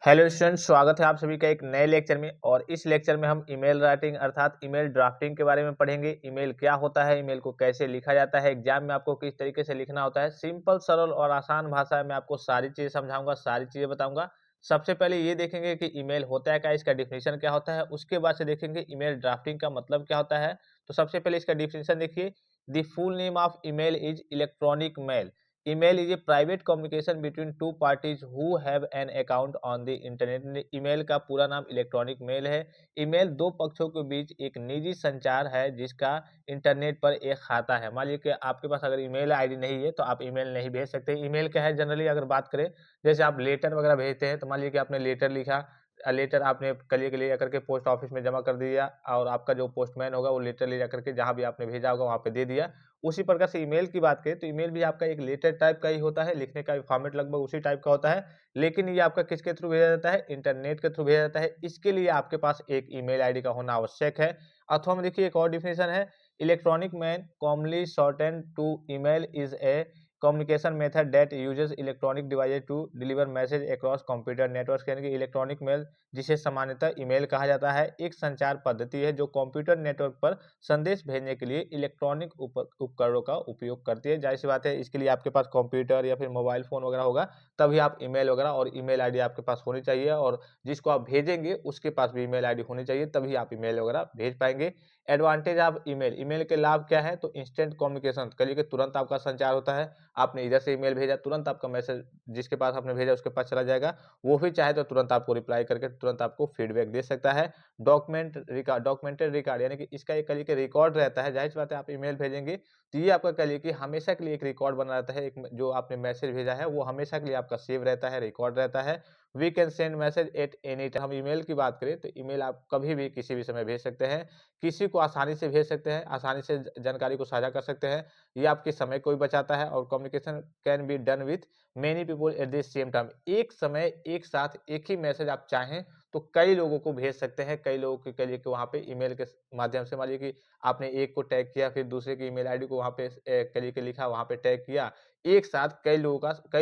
Hello students, स्वागत है आप सभी का एक नए लेक्चर में। और इस लेक्चर में हम ईमेल राइटिंग अर्थात ईमेल ड्राफ्टिंग के बारे में पढ़ेंगे। ईमेल क्या होता है, ईमेल को कैसे लिखा जाता है, एग्जाम में आपको किस तरीके से लिखना होता है। सिंपल, सरल और आसान भाषा में आपको सारी चीजें समझाऊंगा, सारी चीजें बताऊंगा। सबसे पहले ये देखेंगे कि ईमेल होता है क्या, इसका डिफिनेशन क्या होता है। उसके बाद से देखेंगे ईमेल ड्राफ्टिंग का मतलब क्या होता है। तो सबसे पहले इसका डिफिनेशन देखिए। The full name of email is electronic mail. Email is a private communication between two parties who have an account on the internet। Email का पूरा नाम इलेक्ट्रॉनिक मेल है। ईमेल दो पक्षों के बीच एक निजी संचार है जिसका इंटरनेट पर एक खाता है। मान लीजिए कि आपके पास अगर ईमेल आईडी नहीं है तो आप ईमेल नहीं भेज सकते। ईमेल क्या है, जनरली अगर बात करें, जैसे आप लेटर वगैरह भेजते हैं तो मान लीजिए कि आपने लेटर लिखा, लेटर आपने कलिए के लिए जाकर के पोस्ट ऑफिस में जमा कर दिया और आपका जो पोस्टमैन होगा वो लेटर ले जाकर के जहाँ भी आपने भेजा होगा वहाँ पे दे दिया। उसी प्रकार से ईमेल की बात करें तो ईमेल भी आपका एक लेटर टाइप का ही होता है, लिखने का फॉर्मेट लगभग उसी टाइप का होता है। लेकिन ये आपका किसके थ्रू भेजा जाता है, इंटरनेट के थ्रू भेजा जाता है। इसके लिए आपके पास एक ईमेल आईडी का होना आवश्यक है। अथवा में देखिए एक और डिफिनेशन है। Electronic mail commonly shortened to email is a communication method that uses electronic device to deliver message across computer network. यानी कि इलेक्ट्रॉनिक मेल, जिसे सामान्यतः ईमेल कहा जाता है, एक संचार पद्धति है जो कंप्यूटर नेटवर्क पर संदेश भेजने के लिए इलेक्ट्रॉनिक उपकरणों का उपयोग करती है। जाहिर सी बात है, इसके लिए आपके पास कंप्यूटर या फिर मोबाइल फोन वगैरह होगा, तभी आप ईमेल वगैरह और ईमेल आईडी आपके पास होनी चाहिए। और जिसको आप भेजेंगे उसके पास भी ईमेल आईडी होनी चाहिए, तभी आप ईमेल वगैरह भेज पाएंगे। एडवांटेज ऑफ ईमेल, ईमेल के लाभ क्या है, तो इंस्टेंट कम्युनिकेशन, करिए कि तुरंत आपका संचार होता है। आपने इधर से ईमेल भेजा, तुरंत आपका मैसेज जिसके पास आपने भेजा उसके पास चला जाएगा। वो भी चाहे तो तुरंत आपको रिप्लाई करके तुरंत आपको फीडबैक दे सकता है। डॉक्यूमेंटेड रिकॉर्ड, यानी कि इसका एक कलिए कि रिकॉर्ड रहता है। जाहिर सी बात है, आप ईमेल भेजेंगे तो ये आपका कलिए कि हमेशा के लिए एक रिकॉर्ड बना रहता है। एक जो आपने मैसेज भेजा है वो हमेशा के लिए आपका सेव रहता है, रिकॉर्ड रहता है। We can send message at any time. हम ईमेल की बात करें तो ईमेल आप कभी भी किसी भी समय भेज सकते हैं, किसी को आसानी से भेज सकते हैं, आसानी से जानकारी को साझा कर सकते हैं। ये आपके समय को भी बचाता है। और communication can be done with many people at the same time. एक समय एक साथ एक ही मैसेज आप चाहें तो कई लोगों को भेज सकते हैं। कई लोगों के लिए कि वहाँ पे ईमेल के माध्यम से, मान लीजिए कि आपने एक को टैग किया, फिर दूसरे की ईमेल आईडी को वहाँ पे कलिए के लिखा, वहाँ पे टैग किया, एक साथ कई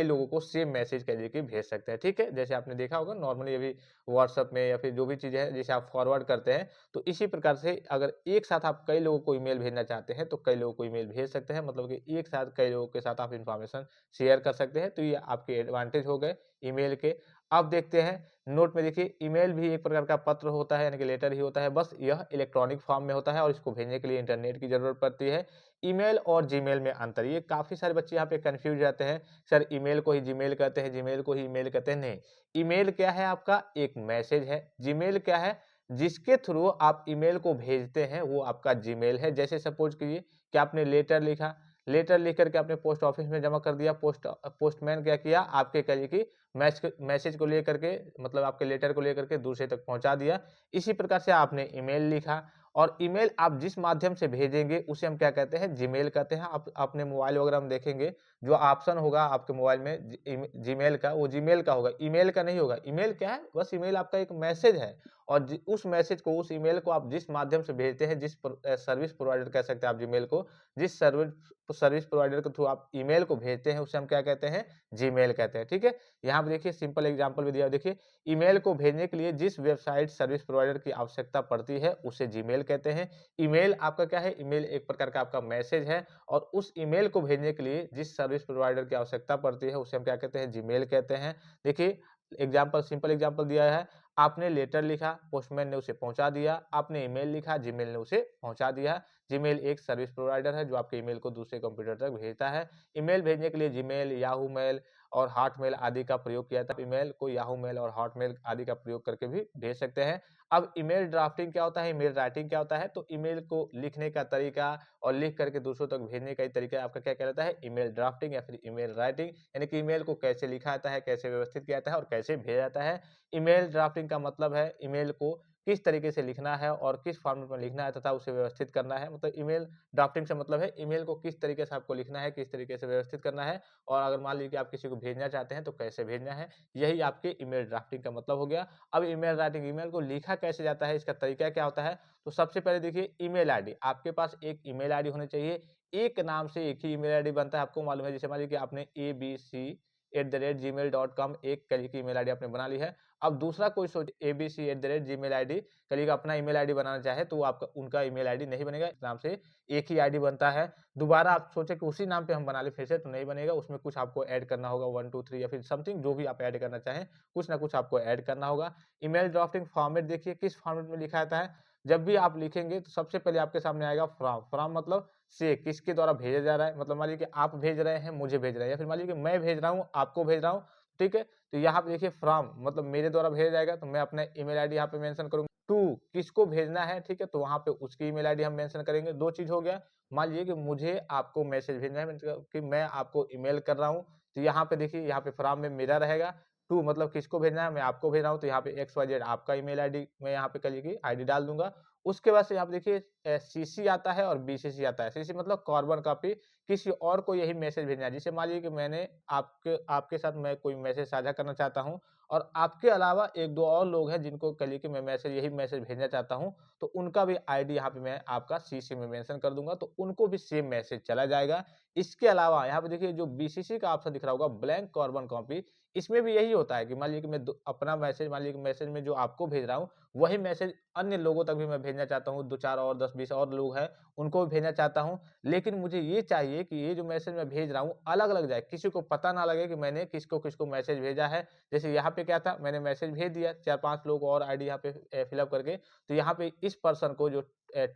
लोगों को सेम मैसेज कलिए के भेज सकते हैं। ठीक है, जैसे आपने देखा होगा नॉर्मली अभी व्हाट्सएप में या फिर जो भी चीजें हैं जैसे आप फॉरवर्ड करते हैं, तो इसी प्रकार से अगर एक साथ आप कई लोगों को ईमेल भेजना चाहते हैं तो कई लोगों को ईमेल भेज सकते हैं। मतलब कि एक साथ कई लोगों के साथ आप इंफॉर्मेशन शेयर कर सकते हैं। तो ये आपके एडवांटेज हो गए ईमेल के। अब देखते हैं नोट में। देखिए, ईमेल भी एक प्रकार का पत्र होता है, यानी कि लेटर ही होता है, बस यह इलेक्ट्रॉनिक फॉर्म में होता है और इसको भेजने के लिए इंटरनेट की जरूरत पड़ती है। ईमेल और जीमेल में अंतर, ये काफी सारे बच्चे यहाँ पे कंफ्यूज रहते हैं, सर ईमेल को ही जीमेल कहते हैं, जीमेल को ही ईमेल कहते हैं। नहीं, ईमेल क्या है, आपका एक मैसेज है। जीमेल क्या है, जिसके थ्रू आप ईमेल को भेजते हैं वो आपका जीमेल है। जैसे सपोज कीजिए कि आपने लेटर लिखा, लेटर लिख करके आपने पोस्ट ऑफिस में जमा कर दिया। पोस्टमैन क्या किया, आपके कहिए कि मैसेज को लेकर के, मतलब आपके लेटर को लेकर के दूसरे तक पहुंचा दिया। इसी प्रकार से आपने ईमेल लिखा, और ईमेल आप जिस माध्यम से भेजेंगे उसे हम क्या कहते हैं, जीमेल कहते हैं। आप अपने मोबाइल वगैरह में देखेंगे, जो ऑप्शन होगा आपके मोबाइल में जीमेल का, वो जीमेल का होगा, ईमेल का नहीं होगा। ईमेल क्या है, बस ईमेल आपका एक मैसेज है। और उस मैसेज को, उस ईमेल को आप जिस माध्यम से भेजते हैं, जिस सर्विस प्रोवाइडर कह सकते हैं आप जीमेल को, जिस सर्विस प्रोवाइडर के थ्रू आप ईमेल को भेजते हैं उसे हम क्या कहते हैं, जीमेल कहते हैं। ठीक है, यहाँ पे देखिए सिंपल एग्जांपल भी दिया है। देखिए, ईमेल को भेजने के लिए जिस वेबसाइट सर्विस प्रोवाइडर की आवश्यकता पड़ती है उसे जीमेल कहते हैं। ईमेल आपका क्या है, ईमेल एक प्रकार का आपका मैसेज है, और उस ईमेल को भेजने के लिए जिस सर्विस प्रोवाइडर की आवश्यकता पड़ती है उसे हम क्या कहते हैं, जीमेल कहते हैं। देखिए एग्जाम्पल, सिंपल एग्जाम्पल दिया है। आपने लेटर लिखा, पोस्टमैन ने उसे पहुंचा दिया। आपने ईमेल लिखा, जीमेल ने उसे पहुंचा दिया। जीमेल एक सर्विस प्रोवाइडर है जो आपके ईमेल को दूसरे कंप्यूटर तक भेजता है। ईमेल भेजने के लिए जीमेल, याहू मेल और हॉटमेल आदि का प्रयोग किया था। ईमेल को याहू मेल और हॉटमेल आदि का प्रयोग करके भी भेज सकते हैं। अब ईमेल ड्राफ्टिंग क्या होता है, ईमेल राइटिंग क्या होता है, तो ईमेल को लिखने का तरीका और लिख करके दूसरों तक भेजने का तरीका आपका क्या कहलाता है, ईमेल ड्राफ्टिंग या फिर ईमेल राइटिंग। यानी कि ईमेल को कैसे लिखा जाता है, कैसे व्यवस्थित किया जाता है और कैसे भेजा जाता है। ईमेल ड्राफ्टिंग का मतलब है ईमेल को किस तरीके से लिखना है और किस फॉर्मेट में लिखना है तथा उसे व्यवस्थित करना है। मतलब ईमेल ड्राफ्टिंग से मतलब है ईमेल को किस तरीके से आपको लिखना है, किस तरीके से व्यवस्थित करना है, और अगर मान लीजिए कि आप किसी को भेजना चाहते हैं तो कैसे भेजना है। यही आपके ईमेल ड्राफ्टिंग का मतलब हो गया। अब ईमेल राइटिंग, ईमेल को लिखा कैसे जाता है, इसका तरीका क्या होता है। तो सबसे पहले देखिए, ईमेल आईडी, आपके पास एक ईमेल आईडी होनी चाहिए। एक नाम से एक ही ईमेल आईडी बनता है, आपको मालूम है। जैसे मान लीजिए कि आपने ABC abc@gmail.com एक कलिए की ईमेल आईडी आपने बना ली है। अब दूसरा कोई सोच abc@gmail आईडी कलिए का अपना ईमेल आईडी बनाना चाहे तो आपका उनका ईमेल आईडी नहीं बनेगा। इस नाम से एक ही आईडी बनता है। दोबारा आप सोचे कि उसी नाम पे हम बना लें फिर से तो नहीं बनेगा। उसमें कुछ आपको ऐड करना होगा 1 2 3 या फिर समथिंग जो भी आप ऐड करना चाहें, कुछ ना कुछ आपको ऐड करना होगा। ईमेल ड्राफ्टिंग फॉर्मेट देखिए किस फॉर्मेट में लिखा जाता है। जब भी आप लिखेंगे तो सबसे पहले आपके सामने आएगा फ्रॉम। फ्रॉम मतलब से किसके द्वारा भेजा जा रहा है, मतलब मान लीजिए कि आप भेज रहे हैं, मुझे भेज रहे हैं या फिर मान लीजिए कि मैं भेज रहा हूँ, आपको भेज रहा हूँ, ठीक है? तो यहाँ पे देखिए फ्रॉम मतलब मेरे द्वारा भेजा जाएगा तो मैं अपना ईमेल आईडी यहाँ पे मेंशन करूँगा। टू किसको भेजना है, ठीक है? तो वहाँ पे उसकी ईमेल आईडी हम मेंशन करेंगे। 2 चीज़ हो गया। मान लीजिए कि मुझे आपको मैसेज भेजना है मतलब कि मैं आपको ईमेल कर रहा हूँ, तो यहाँ पे देखिए यहाँ पे फ्रॉम में मेरा रहेगा। टू मतलब किसको भेजना है, मैं आपको भेज रहा हूँ, तो यहाँ पे XYZ आपका ईमेल आईडी मैं यहाँ पे कहिए कि आईडी डाल दूँगा। उसके बाद से यहाँ पे देखिए सीसी आता है और बीसीसी आता है। सीसी मतलब कार्बन कॉपी किसी और को यही मैसेज भेजना है। जैसे मान लीजिए कि मैंने आपके आपके साथ मैं कोई मैसेज साझा करना चाहता हूँ और आपके अलावा 1-2 और लोग हैं जिनको कहिए कि मैं यही मैसेज भेजना चाहता हूँ, तो उनका भी आईडी यहाँ पे मैं आपका सीसी में मेंशन कर दूँगा, तो उनको भी सेम मैसेज चला जाएगा। इसके अलावा यहाँ पे देखिए जो बीसीसी का ऑप्शन दिख रहा होगा ब्लैंक कार्बन कॉपी, इसमें भी यही होता है कि मान लीजिए कि मैं दो अपना मैसेज मान लीजिए कि मैसेज में जो आपको भेज रहा हूँ, वही मैसेज अन्य लोगों तक भी मैं भेजना चाहता हूँ, 2-4 और 10-20 और लोग हैं, उनको भी भेजना चाहता हूँ। लेकिन मुझे ये चाहिए कि ये जो मैसेज मैं भेज रहा हूँ, अलग-अलग जाए, किसी को पता ना लगे कि मैंने किसको-किसको मैसेज भेजा है। जैसे यहाँ पे क्या था, मैंने मैसेज भेज दिया, 4-5 लोग और आईडी यहाँ पे फिल अप करके, तो यहाँ पे इस पर्सन को जो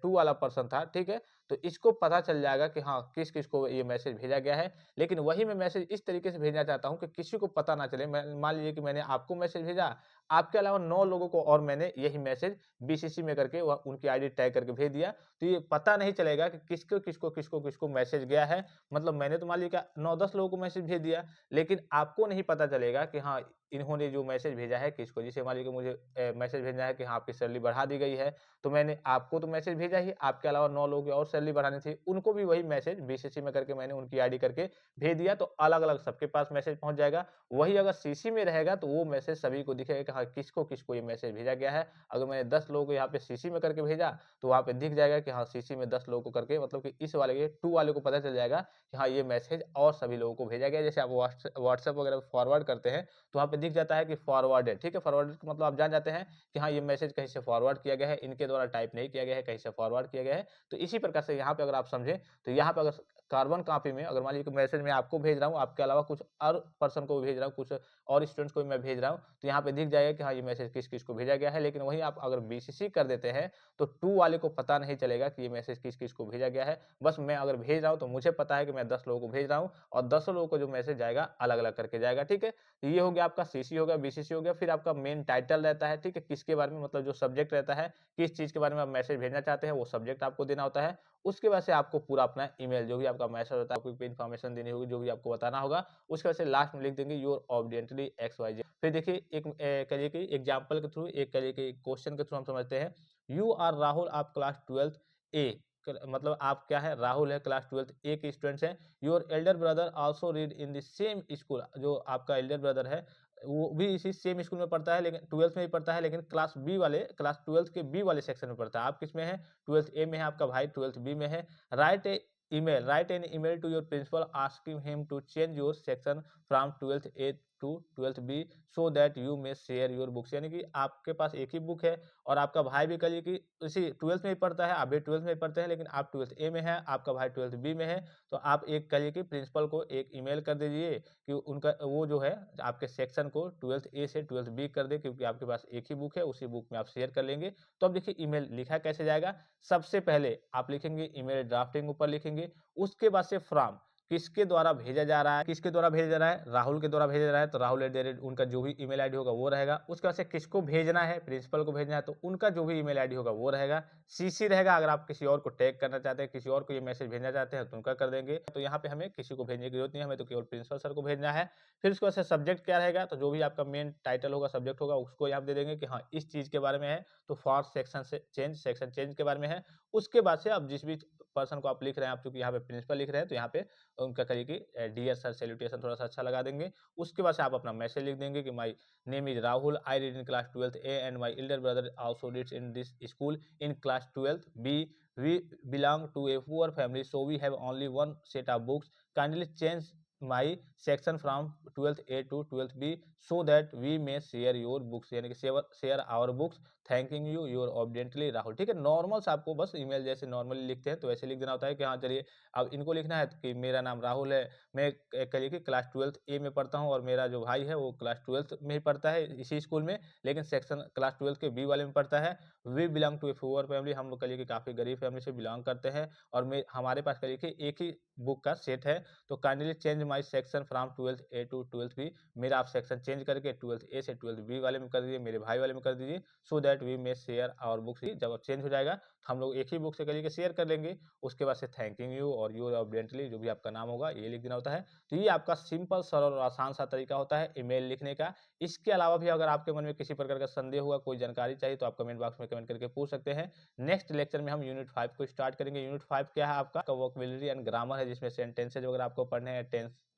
2 वाला पर्सन था, ठीक है? तो इसको पता चल जाएगा कि हाँ, किस-किस को ये मैसेज भेजा गया है। लेकिन वही मैं मैसेज इस तरीके से भेजना चाहता हूँ कि किसी को पता ना चले। मैं मान लीजिए कि मैंने आपको मैसेज भेजा, आपके अलावा 9 लोगों को और मैंने यही मैसेज बीसीसी में करके वह उनकी आईडी टैग करके भेज दिया, तो ये पता नहीं चलेगा कि किसको मैसेज गया है। मतलब मैंने तो मान लीजिए 9-10 लोगों को मैसेज भेज दिया, लेकिन आपको नहीं पता चलेगा कि हाँ, इन्होंने जो मैसेज भेजा है किसको। जैसे मान लीजिए कि मुझे मैसेज भेजना है कि हाँ, आपकी सैलरी बढ़ा दी गई है, तो मैंने आपको तो मैसेज भेजा ही, आपके अलावा 9 लोगों की और सैलरी बढ़ानी थी, उनको भी वही मैसेज बीसीसी में करके मैंने उनकी आईडी करके भेज दिया, तो अलग-अलग सबके पास मैसेज पहुँच जाएगा। वही अगर सीसी में रहेगा तो वो मैसेज सभी को दिखेगा कि हाँ, किसको-किसको ये मैसेज भेजा गया है। अगर मैंने 10 लोगों को यहाँ पे सीसी में करके भेजा, तो वहाँ पे दिख जाएगा कि हाँ, सीसी में 10 लोगों को करके मतलब कि इस वाले ये 2 वाले को पता चल जाएगा कि हाँ, ये मैसेज और सभी लोगों को भेजा गया है। जैसे आप व्हाट्सएप वगैरह पे फॉरवर्ड करते हैं, तो वहाँ पे दिख जाता है कि फॉरवर्डेड, ठीक है? फॉरवर्डेड का मतलब आप जान जाते हैं कि हाँ, ये मैसेज कहीं से फॉरवर्ड किया गया है, इनके द्वारा टाइप नहीं किया गया है, कहीं से फॉरवर्ड किया गया है। तो इसी प्रकार से यहाँ पे अगर आप समझें, तो यहाँ पे अगर कार्बन कॉपी में अगर मान लीजिए कि मैसेज मैं आपको भेज रहा हूँ, आपके अलावा कुछ और पर्सन को भी भेज रहा हूँ, कुछ और स्टूडेंट्स को भी मैं भेज रहा हूँ, तो यहाँ पे दिख जाएगा कि हाँ, ये मैसेज किस-किस को भेजा गया है। लेकिन वहीं आप अगर बीसीसी कर देते हैं, तो 2 वाले को पता नहीं चलेगा कि ये मैसेज किस-किस को भेजा गया है। बस मैं अगर भेज रहा हूँ, तो मुझे पता है कि मैं 10 लोगों को भेज रहा हूँ और 10 लोगों को जो मैसेज जाएगा, अलग-अलग करके जाएगा, ठीक है? तो ये हो गया आपका सीसी हो गया, बीसीसी हो गया। फिर आपका मेन टाइटल रहता है, ठीक है? किसके बारे में मतलब जो सब्जेक्ट रहता है, किस चीज़ के बारे में आप मैसेज भेजना चाहते हैं, वो सब्जेक्ट आपको देना होता है। उसके बाद से आपको पूरा अपना ईमेल जो भी आपका मैसेज होता है, आपको कोई इन्फॉर्मेशन देनी होगी, जो भी आपको बताना होगा, उसके बाद से लास्ट में लिख देंगे योर ऑब्डिएंटली XYZ। फिर देखिए एक कहिए कि एग्जांपल के थ्रू एक कहिए कि क्वेश्चन के थ्रू हम समझते हैं। यू आर राहुल, आप क्लास 12th ए मतलब आप क्या है, राहुल है, क्लास 12th ए के स्टूडेंट्स हैं। Your Elder brother also read in the same school, जो आपका एल्डर ब्रदर है वो भी इसी सेम स्कूल में पढ़ता है, लेकिन 12th में ही पढ़ता है, लेकिन क्लास 12th के बी वाले सेक्शन में पढ़ता है। आप किस में हैं? 12th ए में है, आपका भाई 12th बी में है। Write an email to your principal asking him to change your section from 12th A to 12th B so that you may share your books. यानी कि आपके पास एक ही बुक है और आपका भाई भी कहिए कि इसी 12th में ही पढ़ता है, आप भी 12th में ही पढ़ते हैं, लेकिन आप 12th ए में हैं, आपका भाई 12th बी में है। तो आप एक कहिए कि प्रिंसिपल को एक ईमेल कर दीजिए कि उनका वो जो है आपके सेक्शन को 12th ए से 12th बी कर दे, क्योंकि आपके पास एक ही बुक है, उसी बुक में आप शेयर कर लेंगे। तो अब देखिए ईमेल लिखा कैसे जाएगा। सबसे पहले आप लिखेंगे ईमेल ड्राफ्टिंग ऊपर लिखेंगे, उसके बाद से फ्रॉम किसके द्वारा भेजा जा रहा है, किसके द्वारा भेजा जा रहा है, राहुल के द्वारा भेजा जा रहा है, तो राहुल एट द रेट उनका जो भी ईमेल आईडी होगा वो रहेगा। उसके बाद से किसको भेजना है, प्रिंसिपल को भेजना है, तो उनका जो भी ईमेल आईडी होगा वो रहेगा। सीसी रहेगा, अगर आप किसी और को टैग करना चाहते हैं, किसी और को ये मैसेज भेजना चाहते हैं तो उनका कर देंगे। तो यहाँ पे हमें किसी को भेजने की जरूरत नहीं है, हमें तो केवल प्रिंसिपल सर को भेजना है। फिर उसके बाद से सब्जेक्ट क्या रहेगा, तो जो भी आपका मेन टाइटल होगा, सब्जेक्ट होगा, उसको यहाँ दे देंगे कि हाँ इस चीज के बारे में है, तो फॉर सेक्शन चेंज के बारे में है। उसके बाद से आप जिस भी पर्सन को आप लिख रहे हैं, आप चूंकि यहाँ पे प्रिंसिपल लिख रहे हैं, तो यहाँ पे उनका करिए कि डियर सर सैल्यूटेशन थोड़ा सा अच्छा लगा देंगे। उसके बाद से आप अपना मैसेज लिख देंगे कि my name is Rahul, I read in class 12th A and my elder brother also reads in this school in class 12th B. We belong to a poor family, so we have only one set of books, kindly change my section from 12th A to 12th B so that we may share your books, यानी कि share our books, thanking you your obediently Rahul. ठीक है, normal से आपको बस email जैसे normally लिखते हैं तो वैसे लिख देना होता है कि हाँ चलिए, अब इनको लिखना है कि मेरा नाम राहुल है, मैं कहिए कि क्लास 12th ए में पढ़ता हूँ और मेरा जो भाई है वो क्लास 12th में ही पढ़ता है इसी स्कूल में, लेकिन सेक्शन क्लास 12th के बी वाले में पढ़ता है। We belong to a poor family, हम लोग कहिए कि काफ़ी गरीब फैमिली से बिलोंग करते हैं और हमारे पास कहिए कि एक ही बुक का सेट है, तो kindly change my section from 12th A to 12th B, मेरा आप सेक्शन चेंज करके 12th ए से 12th बी वाले में कर दीजिए, मेरे भाई वाले में कर दीजिए, so that we may share our books. जब चेंज हो जाएगा तो हम लोग एक ही बुक से करिए शेयर कर लेंगे। उसके बाद से थैंकिंग यू और यू ऑब्डियंटली जो भी आपका नाम होगा ये लिख देना होता है। तो ये आपका सिंपल सरल और आसान सा तरीका होता है ईमेल लिखने का। इसके अलावा भी अगर आपके मन में किसी प्रकार का संदेह हुआ, कोई जानकारी चाहिए, तो आप कमेंट बॉक्स में कमेंट करके पूछ सकते हैं। नेक्स्ट लेक्चर में हम यूनिट 5 को स्टार्ट करेंगे। यूनिट 5 क्या है आपका? वोकैब्युलरी एंड ग्रामर है, जिसमें सेंटेंसेज वगैरह आपको पढ़ने हैं,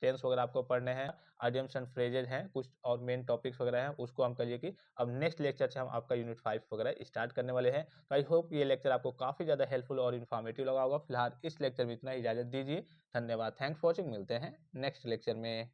टेंस वगैरह आपको पढ़ने हैं, आइडियम्स एंड फ्रेजेज हैं कुछ और मेन टॉपिक्स वगैरह हैं, उसको हम कहिए कि अब नेक्स्ट लेक्चर से हम आपका यूनिट 5 वगैरह स्टार्ट करने वाले हैं। तो आई होप ये लेक्चर आपको काफ़ी ज़्यादा हेल्पफुल और इन्फॉर्मेटिव लगा होगा। फिलहाल इस लेक्चर में इतना ही, इजाज़त दीजिए। धन्यवाद, थैंक्स फॉर वॉचिंग, मिलते हैं नेक्स्ट लेक्चर में।